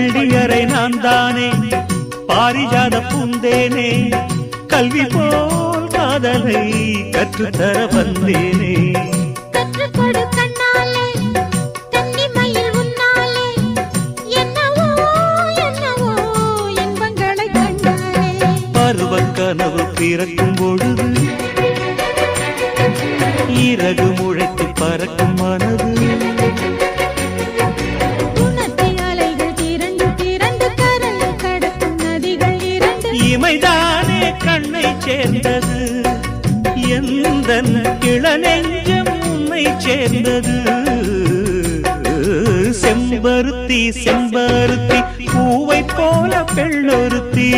பள்ளியறை நான் தானே பாரிஜாத பூந்தேனே கல்வி போல் காதலை கற்றுத்தர வந்தேனே கற்றுக்கொடு கண்ணாலே கன்னிமயில் உன்னாலே என்னவோ என்னவோ இன்பங்களை கண்டாலே பருவக் கனவு பிறக்கும் பொழுது இறகு முளைத்து பறக்கும் மனது இமைதானே கண்ணை சேர்ந்தது எந்தன் இளநெஞ்சம் உன்னை சேர்ந்தது செம்பருத்தி செம்பருத்தி பூவை போல பெண்ணொருத்தி